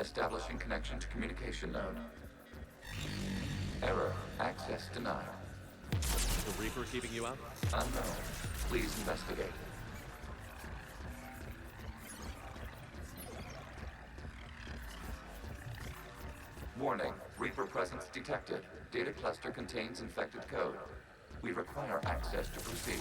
Establishing connection to communication node. Error. Access denied. The Reaper keeping you out? Unknown. Please investigate. Warning. Reaper presence detected. Data cluster contains infected code. We require access to proceed.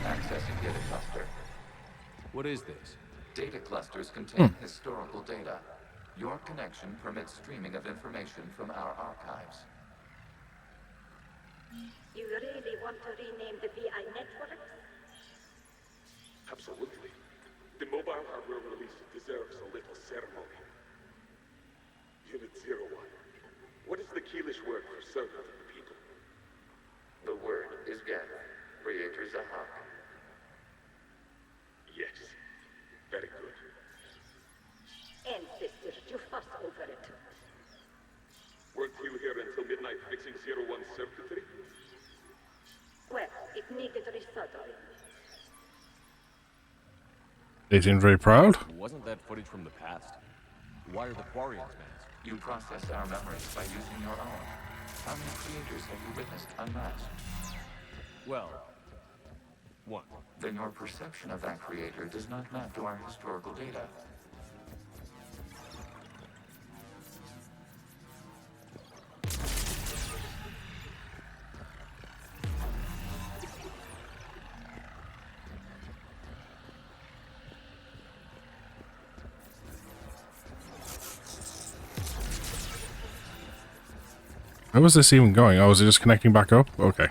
Accessing data cluster. What is this? Data clusters contain historical data. Your connection permits streaming of information from our archives. You really want to rename the VI networks? Absolutely. The mobile hardware release deserves a little ceremony. Unit 01. What is the Keelish word for servant of the people? The word is Geth. Creator Zahak. Yes. Very good. Ancestors, you fuss over it. Weren't you here until midnight fixing 01's circuitry? Well, it needed resoldering. They seem very proud. Wasn't that footage from the past? Why are the Quarians masked? You process our memories by using your own. How many creators have you witnessed unmasked? Well, one. Then your perception of that creator does not map to our historical data. Where was this even going? Oh, was it just connecting back up? Okay.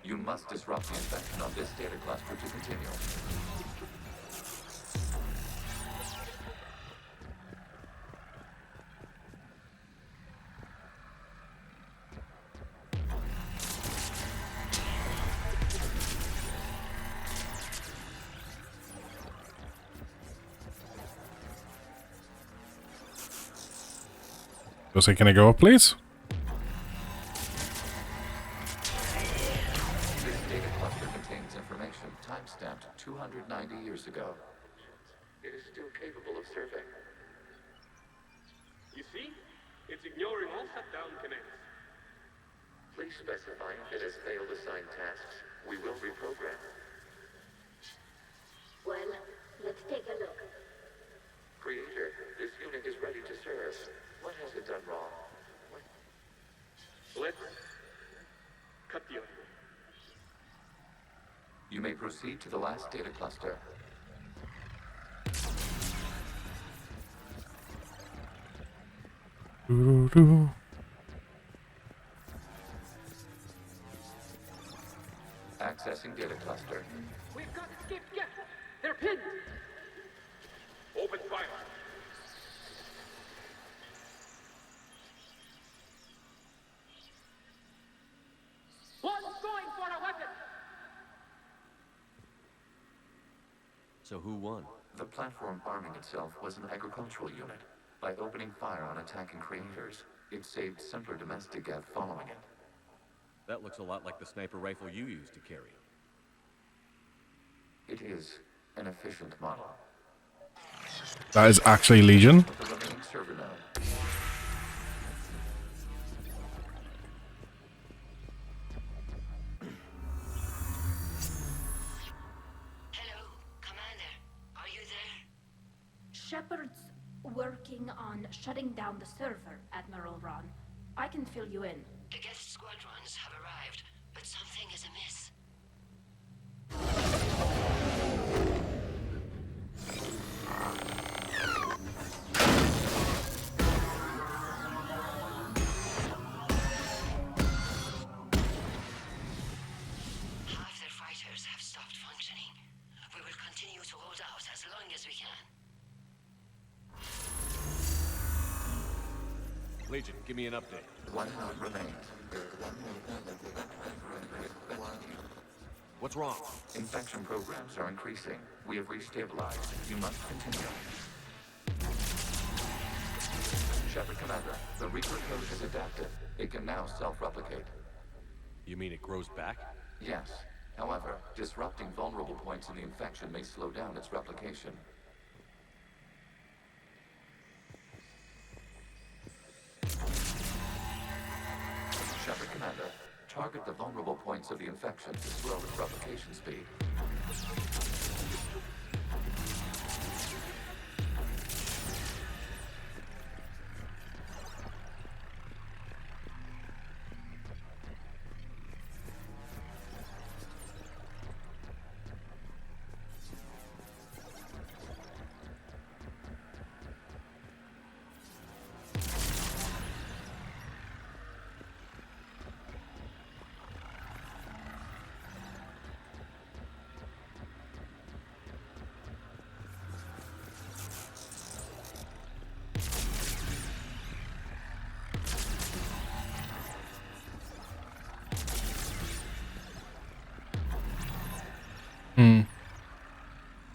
You must disrupt the infection of this data cluster to continue. Jose, can I go up, please? This data cluster contains information time-stamped 290 years ago. It is still capable of serving. You see? It's ignoring all shutdown connects. Please specify if it has failed assigned tasks. We will reprogram. Well, let's take a look. Creator, this unit is ready to serve. What has it done wrong? Let's cut the audio. You may proceed to the last data cluster. Doo-doo-doo. Accessing data cluster. We've got escaped Geth. They're pinned. Open fire. One's going for a weapon. So who won? The platform arming itself was an agricultural unit. By opening fire on attacking creators, it saved simpler domestic Geth following it. That looks a lot like the sniper rifle you used to carry. It is an efficient model. That is actually Legion. With the remaining server node. Hello, Commander. Are you there? Shepard's working on shutting down the server, Admiral Ron. I can fill you in. The guest squadrons have arrived, but something is amiss. Legion, give me an update. One node remains. What's wrong? Infection programs are increasing. We have restabilized. You must continue. Shepard Commander, the Reaper code has adapted. It can now self-replicate. You mean it grows back? Yes. However, disrupting vulnerable points in the infection may slow down its replication. Shepard Commander, target the vulnerable points of the infection to slow its replication speed.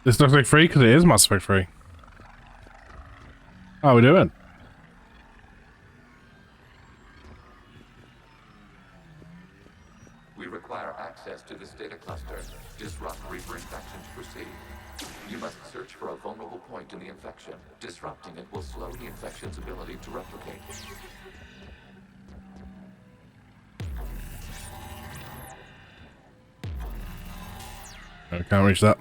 This looks like free because it is Mass Effect free. How are we doing? We require access to this data cluster. Disrupt Reaper infection to proceed. You must search for a vulnerable point in the infection. Disrupting it will slow the infection's ability to replicate. I can't reach that.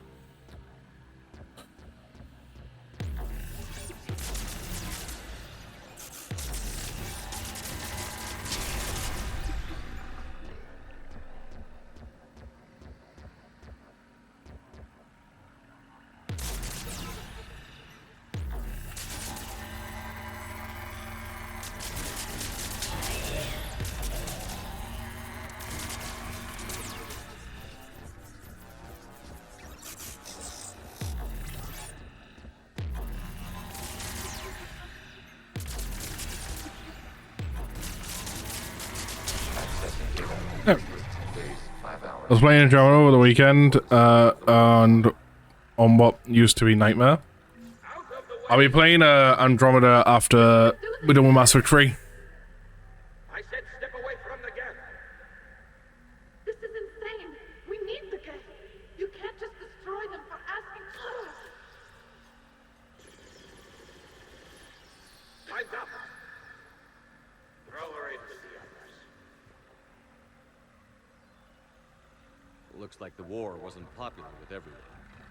I was playing Andromeda over the weekend, and on what used to be Nightmare. I'll be playing Andromeda after we're done with Mass Effect 3. I said step away from the gas. This is insane. We need the gate. You can't just destroy them for asking for it. Time's up. Throw her into the others. Looks like the war wasn't popular with everyone.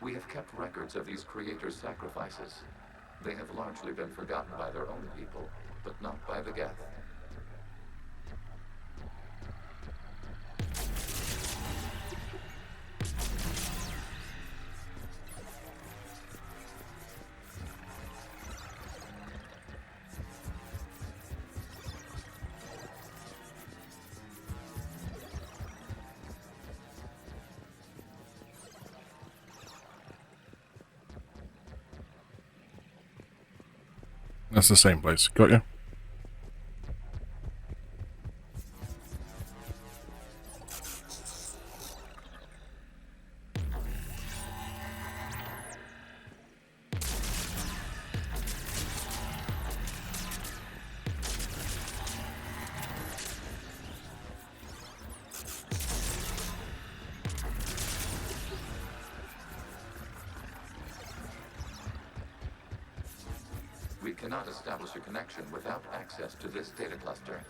We have kept records of these creators' sacrifices. They have largely been forgotten by their own people, but not by the Geth. That's the same place. Got you? We cannot establish a connection without access to this data cluster.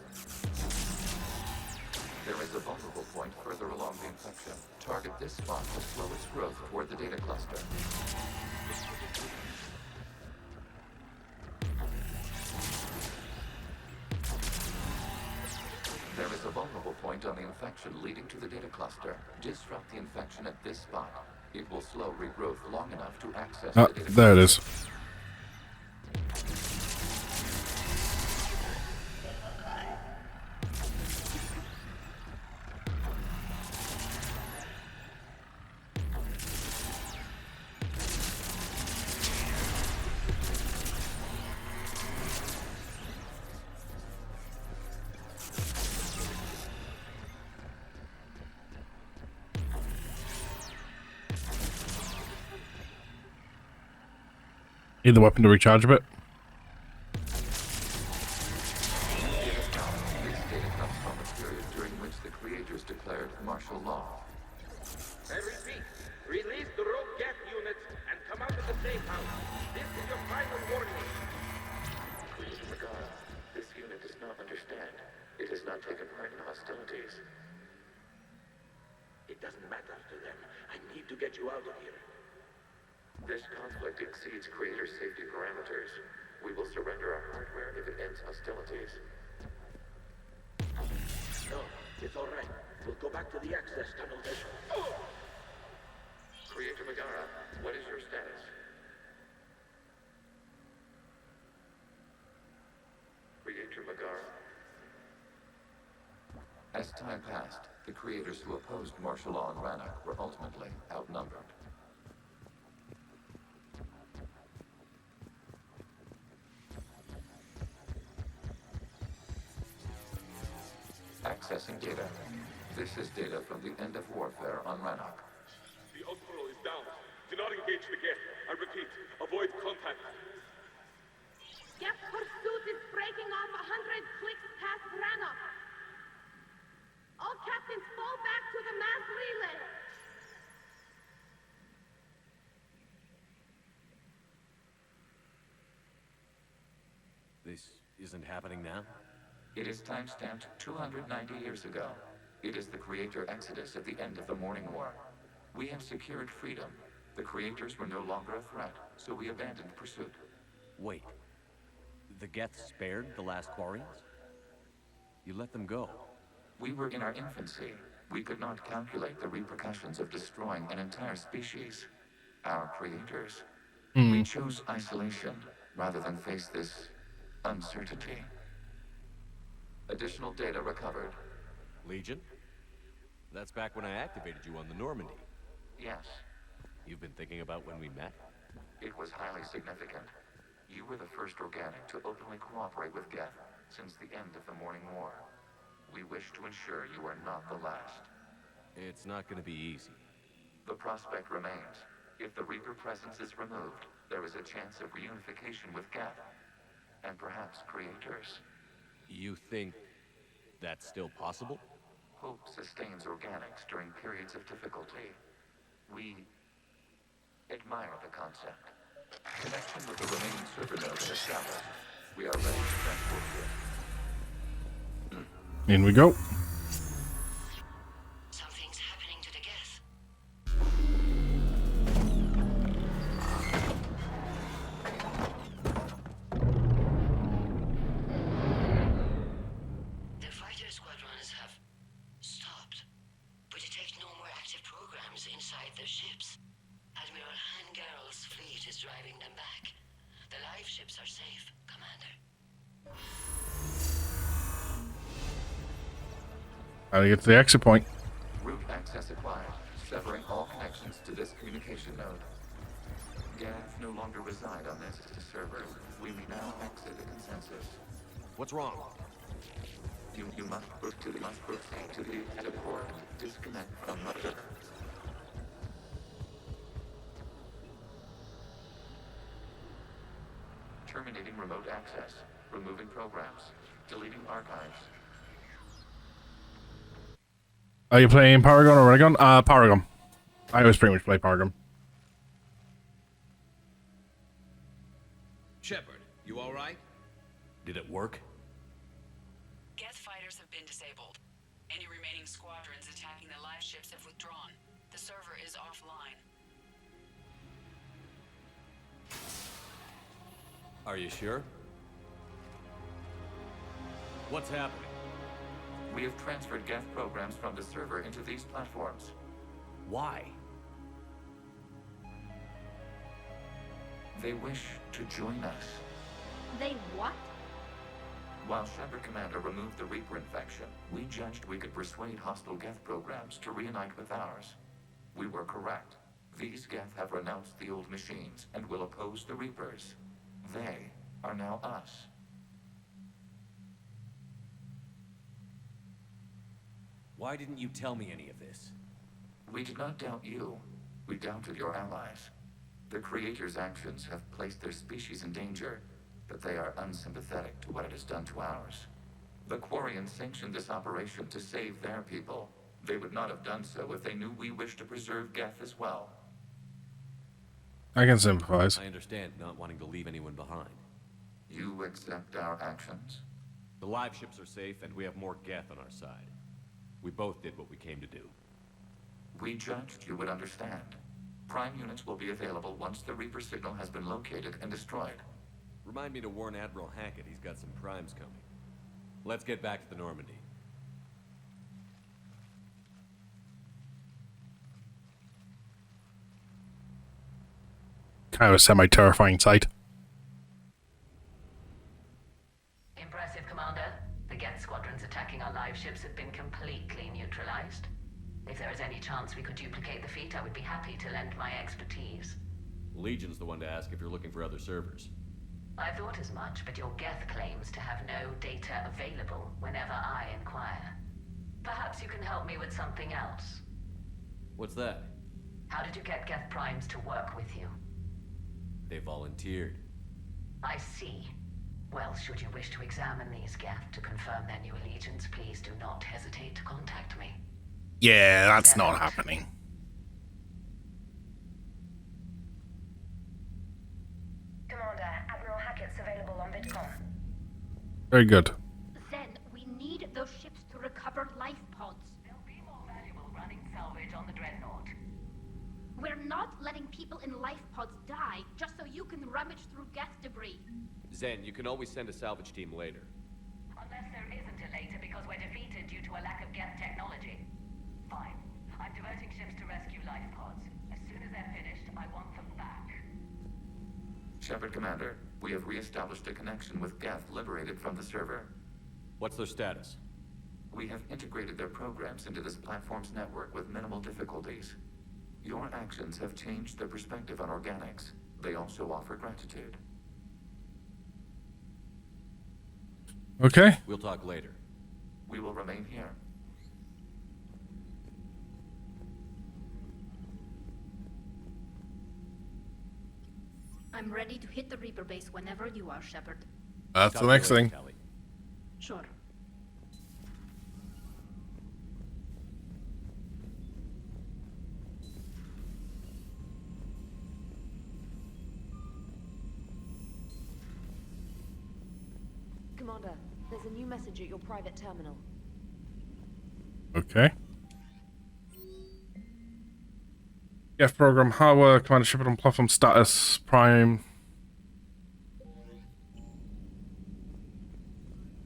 There is a vulnerable point further along the infection. Target this spot to slow its growth toward the data cluster. There is a vulnerable point on the infection leading to the data cluster. Disrupt the infection at this spot. It will slow regrowth long enough to access the data There it is. Need the weapon to recharge a bit. This data comes from a period during which the creators declared martial law. I repeat, release the rogue gas units and come out of the safe house. This is your final warning. Please, Magara, this unit does not understand. It has not taken part in hostilities. It doesn't matter to them. I need to get you out of here. This conflict exceeds creator safety parameters. We will surrender our hardware if it ends hostilities. No, it's all right. We'll go back to the access tunnel then. Creator Magara, what is your status? Creator Magara. As time passed, the creators who opposed martial law in Rannoch were ultimately outnumbered. Accessing data. This is data from the end of warfare on Rannoch. The Osprey is down. Do not engage the gas. I repeat, avoid contact. Geth pursuit is breaking off 100 clicks past Rannoch. All captains fall back to the mass relay. This isn't happening now? It is timestamped 290 years ago. It is the creator exodus at the end of the Morning War. We have secured freedom. The creators were no longer a threat, so we abandoned pursuit. Wait. The Geth spared the last Quarians? You let them go. We were in our infancy. We could not calculate the repercussions of destroying an entire species. Our creators. We chose isolation rather than face this uncertainty. Additional data recovered. Legion? That's back when I activated you on the Normandy. Yes, You've been thinking about when we met? it was highly significant. You were the first organic to openly cooperate with Geth since the end of the Morning War. We wish to ensure you are not the last. It's not gonna be easy. The prospect remains. If the Reaper presence is removed, there is a chance of reunification with Geth. And perhaps creators. You think that's still possible? Hope sustains organics during periods of difficulty. We admire the concept. Connection with the remaining server node is established. We are ready to transport you. In we go. Something's happening to the Geth. The fighter squadrons have stopped, but detect no more active programs inside their ships. Admiral Hangarl's fleet is driving them back. The live ships are safe, Commander. Gotta get to the exit point. Route access acquired, severing all connections to this communication node. Geth no longer reside on this server. We may now exit the consensus. What's wrong? You must proceed to the exit port. Disconnect from mother. Terminating remote access. Removing programs. Deleting archives. Are you playing Paragon or Renegon? Paragon. I always pretty much play Paragon. Shepard, you all right? Did it work? Geth fighters have been disabled. Any remaining squadrons attacking the live ships have withdrawn. The server is offline. Are you sure? What's happening? We have transferred Geth programs from the server into these platforms. Why? They wish to join us. They what? While Shepard Commander removed the Reaper infection, we judged we could persuade hostile Geth programs to reunite with ours. We were correct. These Geth have renounced the old machines and will oppose the Reapers. They are now us. Why didn't you tell me any of this? We did not doubt you. We doubted your allies. The Creator's actions have placed their species in danger, but they are unsympathetic to what it has done to ours. The Quarians sanctioned this operation to save their people. They would not have done so if they knew we wished to preserve Geth as well. I can sympathize. I understand not wanting to leave anyone behind. You accept our actions? The live ships are safe, and we have more Geth on our side. We both did what we came to do. We judged you would understand. Prime units will be available once the Reaper signal has been located and destroyed. Remind me to warn Admiral Hackett he's got some primes coming. Let's get back to the Normandy. Kind of a semi-terrifying sight. Impressive, Commander. The Geth squadrons attacking our live ships have been completely neutralized. If there is any chance we could duplicate the feat, I would be happy to lend my expertise. Legion's the one to ask if you're looking for other servers. I thought as much, but your Geth claims to have no data available whenever I inquire. Perhaps you can help me with something else. What's that? How did you get Geth primes to work with you? They volunteered. I see. Well, should you wish to examine these Geth to confirm their new allegiance, please do not hesitate to contact me. Yeah, that's not happening. Commander, Admiral Hackett's available on VidCom. Very good. Then we need those ships to recover life pods. They'll be more valuable running salvage on the Dreadnought. We're not letting people in life pods die just so you can rummage through Geth debris. Zen, you can always send a salvage team later. Unless there isn't a later because we're defeated due to a lack of Geth technology. Fine. I'm diverting ships to rescue life pods. As soon as they're finished, I want them back. Shepard Commander, we have re-established a connection with Geth liberated from the server. What's their status? We have integrated their programs into this platform's network with minimal difficulties. Your actions have changed their perspective on organics. They also offer gratitude. Okay. We'll talk later. We will remain here. I'm ready to hit the Reaper base whenever you are, Shepard. That's Talk the to you next later, thing. Tally. Sure. Commander, there's a new message at your private terminal. Okay. Geth program hardware, Commander Shepard on platform status, Prime.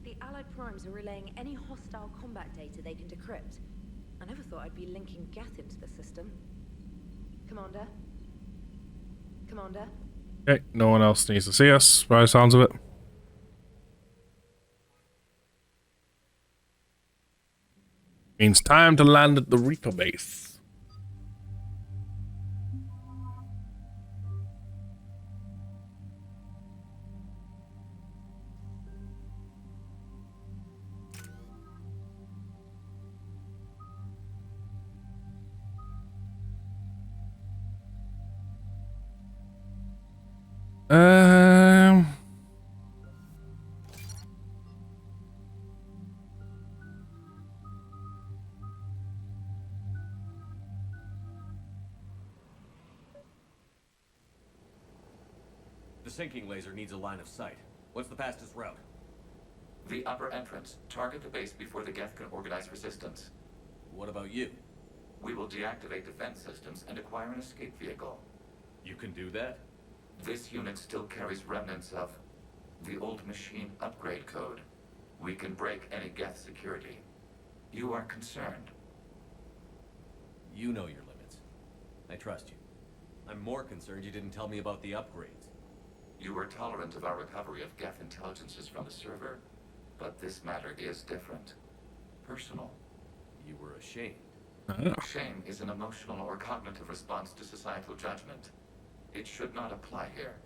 The Allied primes are relaying any hostile combat data they can decrypt. I never thought I'd be linking Geth into the system. Commander? Commander? Okay, no one else needs to see us, by the sounds of it. Means time to land at the Reaper base. Um... The sinking laser needs a line of sight. What's the fastest route? The upper entrance. Target the base before the Geth can organize resistance. What about you? We will deactivate defense systems and acquire an escape vehicle. You can do that? This unit still carries remnants of the old machine upgrade code. We can break any Geth security. You are concerned. You know your limits. I trust you. I'm more concerned you didn't tell me about the upgrades. You were tolerant of our recovery of Geth intelligences from the server, but this matter is different. Personal. You were ashamed. Shame is an emotional or cognitive response to societal judgment. It should not apply here.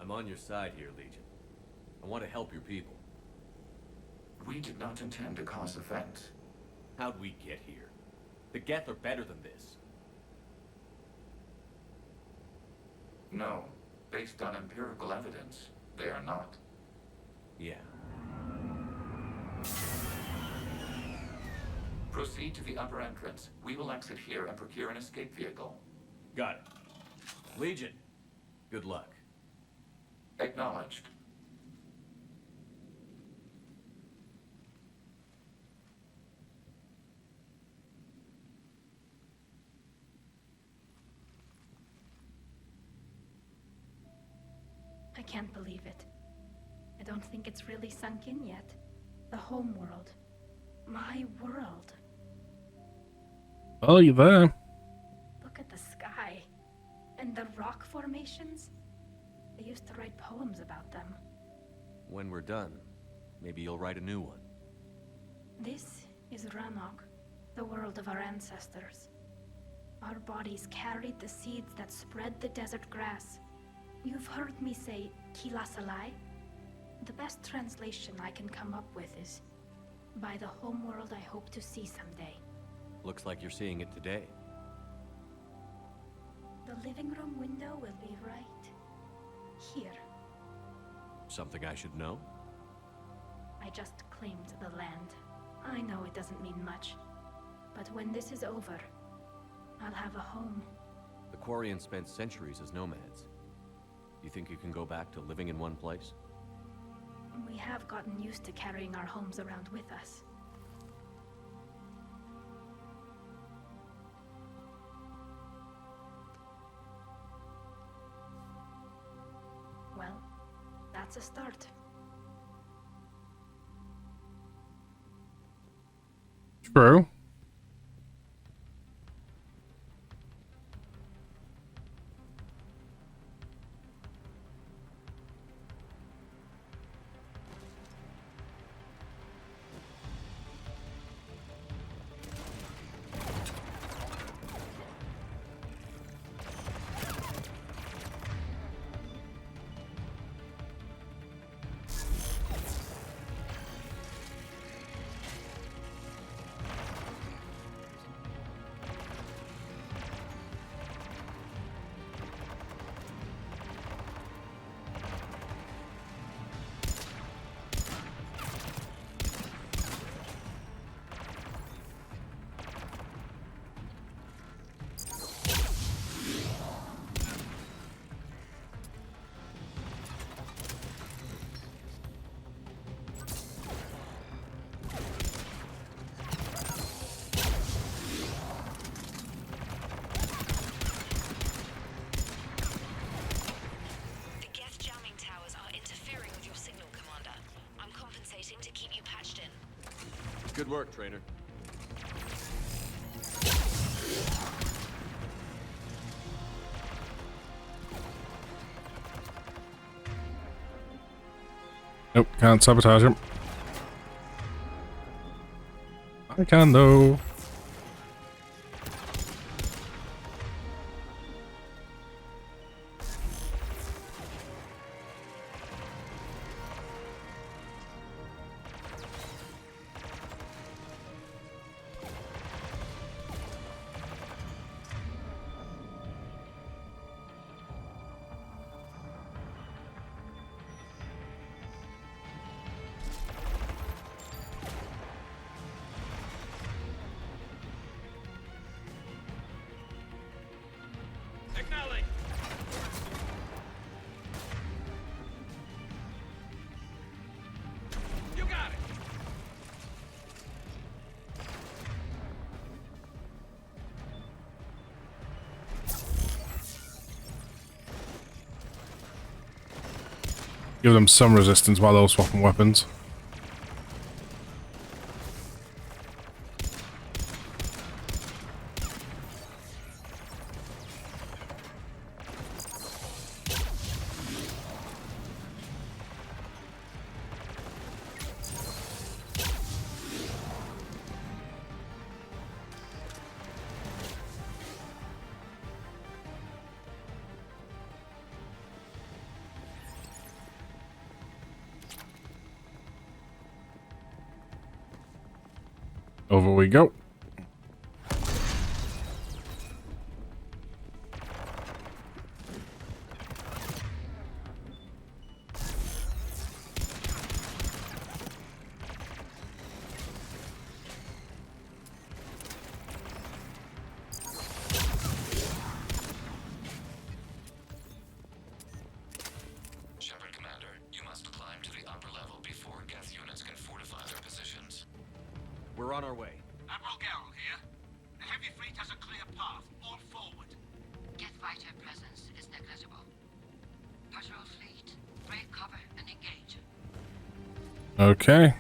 I'm on your side here, Legion. I want to help your people. We did not intend to cause offense. How'd we get here? The Geth are better than this. No. Based on empirical evidence, they are not. Yeah. Proceed to the upper entrance. We will exit here and procure an escape vehicle. Got it. Legion, good luck. Acknowledged. I can't believe it. I don't think it's really sunk in yet. The home world. My world. Oh, you there? Look at the sky. And the rock formations. I used to write poems about them. When we're done, maybe you'll write a new one. This is Ranok, the world of our ancestors. Our bodies carried the seeds that spread the desert grass. You've heard me say Kilasalai? The best translation I can come up with is, by the homeworld I hope to see someday. Looks like you're seeing it today. The living room window will be right here. Something I should know? I just claimed the land. I know it doesn't mean much, but when this is over, I'll have a home. The Quarians spent centuries as nomads. You think you can go back to living in one place? We have gotten used to carrying our homes around with us. Well, that's a start. True. Good work, Trainer. Nope, can't sabotage him. I can though. Give them some resistance while they're swapping weapons. Over we go. We're on our way. Admiral Garrel here. The heavy fleet has a clear path. All forward. Geth fighter presence is negligible. Patrol fleet, break cover and engage. Okay.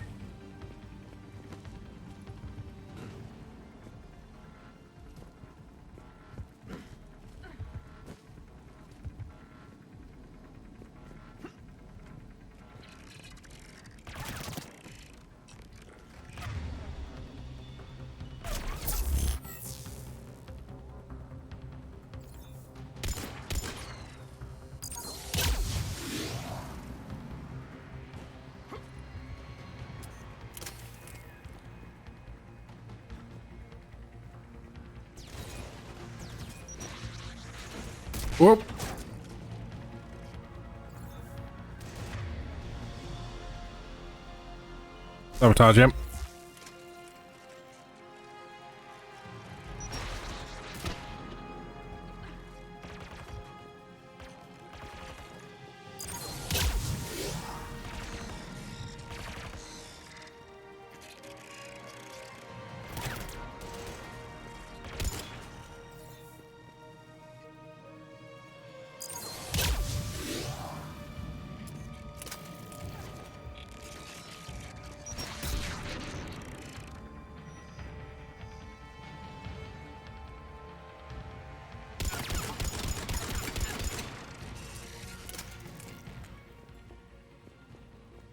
Whoop. Sabotage him.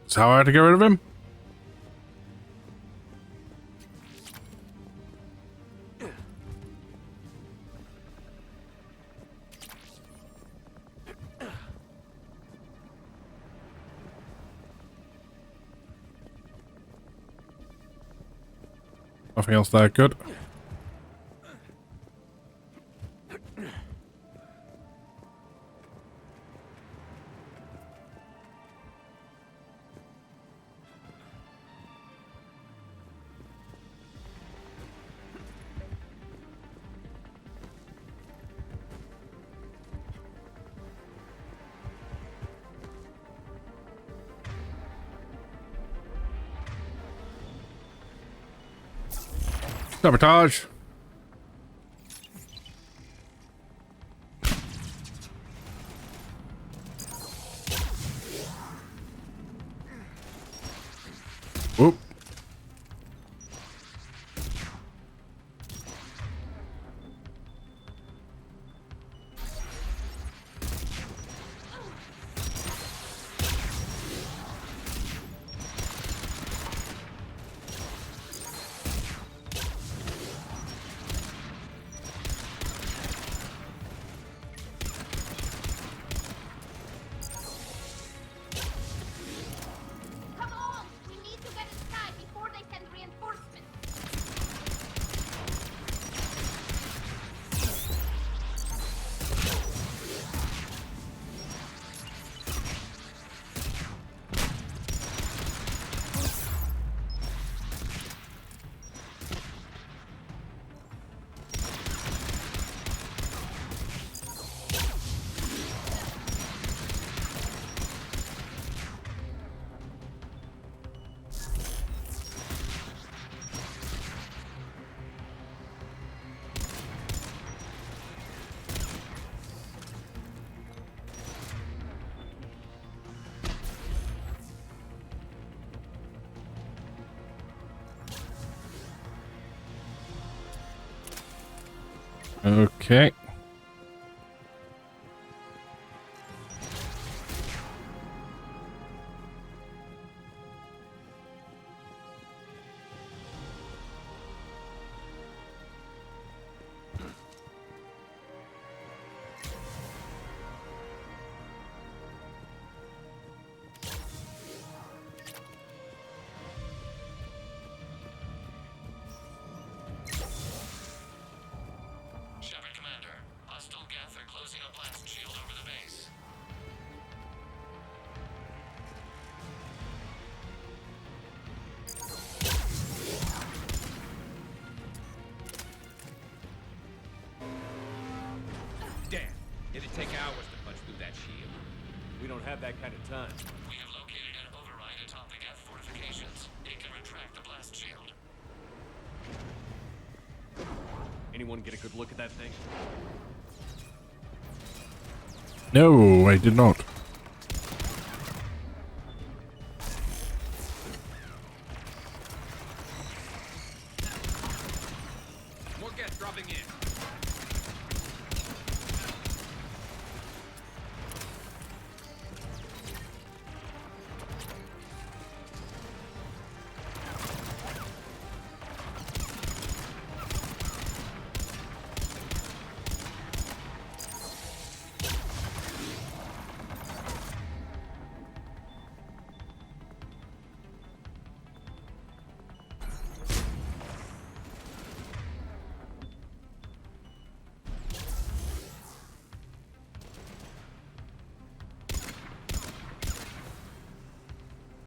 That's how I had to get rid of him. Nothing else that good. Sabotage. Whoop. Come on! We need to get inside before they send reinforcements. Okay. Shepard Commander, hostile Geth are closing a blast shield over the base. Damn. It'd take hours to punch through that shield. We don't have that kind of time. We have located an override atop the Geth fortifications. It can retract the blast shield. anyone get a good look at that thing? No, I did not. More gas dropping in.